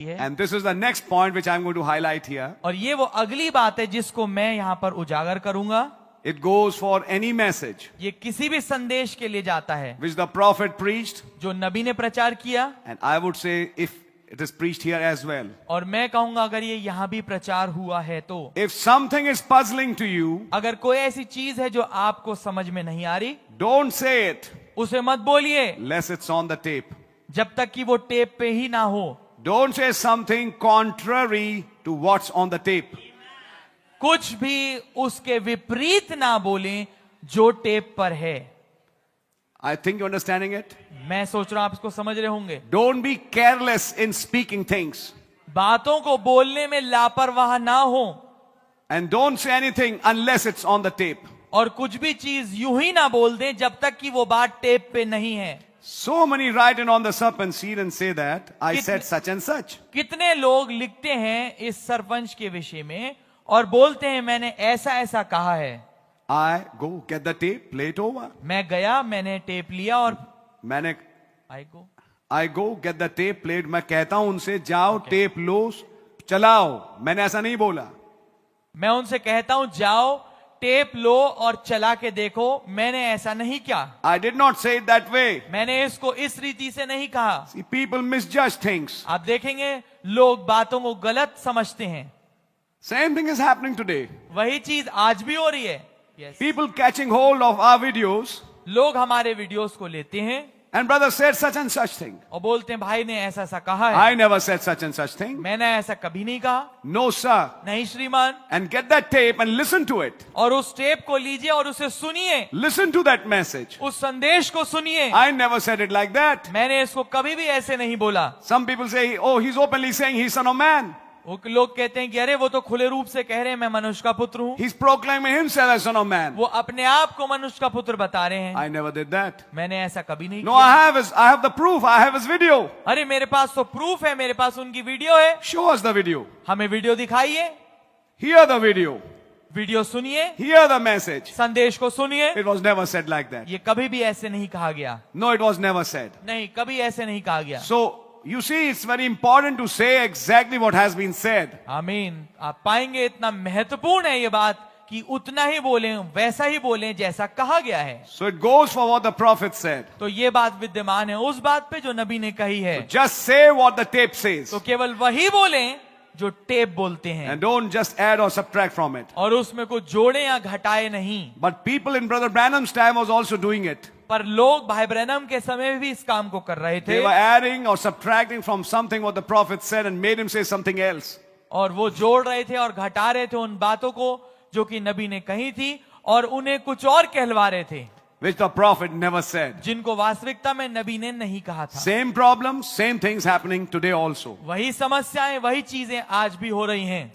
And this is the next point which I'm going to highlight here. और ये वो अगली बात है जिसको मैं यहाँ पर उजागर करूंगा. It goes for any message ये किसी भी संदेश के लिए जाता है which the prophet preached, जो नबी ने प्रचार किया. and I would say if it is preached here as well. और मैं कहूंगा अगर ये यहाँ भी प्रचार हुआ है तो. If something is puzzling to you, अगर कोई ऐसी चीज है जो आपको समझ में नहीं आ रही, don't say it उसे मत बोलिए unless it's on the tape. जब तक कि वो टेप पे ही ना हो. Don't say something contrary to what's on the tape. कुछ भी उसके विपरीत ना बोलें जो टेप पर है. I think you're understanding it. मैं सोच रहा हूं आप इसको समझ रहे होंगे. Don't be careless in speaking things. बातों को बोलने में लापरवाह ना हो. And don't say anything unless it's on the tape. और कुछ भी चीज यूं ही ना बोल दें जब तक कि वो बात टेप पे नहीं है. So many write in on the serpent seed and say that I said such and such. कितने लोग लिखते हैं इस सरपंच के विषय में और बोलते हैं मैंने ऐसा ऐसा कहा है. I go get the tape, play it over. मैं गया, मैंने टेप लिया और मैंने I go get the tape, play it. मैं कहता हूं उनसे जाओ टेप लो चलाओ. मैंने ऐसा नहीं बोला. मैं उनसे कहता हूं जाओ टेप लो और चला के देखो. मैंने ऐसा नहीं किया. I did not say it that way. मैंने इसको इस रीति से नहीं कहा. See, people misjudge things. आप देखेंगे लोग बातों को गलत समझते हैं. Same thing is happening today. वही चीज आज भी हो रही है. Yes. People catching hold of our videos. लोग हमारे वीडियोस को लेते हैं And brother said such and such thing. और बोलते हैं भाई ने ऐसा ऐसा कहा है. I never said such and such thing. मैंने ऐसा कभी नहीं कहा. No sir. नहीं श्रीमान. And get that tape and listen to it. और उस टेप को लीजिए और उसे सुनिए. Listen to that message. उस संदेश को सुनिए. I never said it like that. मैंने इसको कभी भी ऐसे नहीं बोला. Some people say, oh, he's openly saying he's son of man. वो लोग कहते हैं कि अरे वो तो खुले रूप से कह रहे हैं मैं मनुष्य का पुत्र हूँ. He's proclaiming himself as son of man. वो अपने आप को मनुष्य का पुत्र बता रहे हैं. I never did that. मैंने ऐसा कभी नहीं No, किया. I have the proof. I have his video. अरे मेरे पास तो प्रूफ है, मेरे पास उनकी वीडियो है. Show us the video. हमें वीडियो दिखाइए. Hear the video. वीडियो सुनिए. Hear the message. संदेश को सुनिए. It was never said like that. ये कभी भी ऐसे नहीं कहा गया. No, it was never said. नहीं, कभी ऐसे नहीं कहा गया. So, you see, it's very important to say exactly what has been said. आमीन. आप पाएंगे इतना महत्वपूर्ण है ये बात कि उतना ही बोलें, वैसा ही बोलें जैसा कहा गया है. So it goes for what the prophet said. तो ये बात विद्यमान है उस बात पे जो नबी ने कही है. Just say what the tape says. तो केवल वही बोलें जो टेप बोलते हैं. And don't just add or subtract from it. और उसमें कुछ जोड़े या घटाए नहीं. But people in Brother Branham's time was also doing it. पर लोग भाई ब्रैनम के समय में भी इस काम को कर रहे थे. They were adding or subtracting from something what the prophet said and made him say something else. और वो जोड़ रहे थे और घटा रहे थे उन बातों को जो कि नबी ने कही थी और उन्हें कुछ और कहलवा रहे थे. Which the prophet never said. जिनको वास्तविकता में नबी ने नहीं कहा था. Same problem, same things happening today also. वही समस्याएं, वही चीजें आज भी हो रही हैं.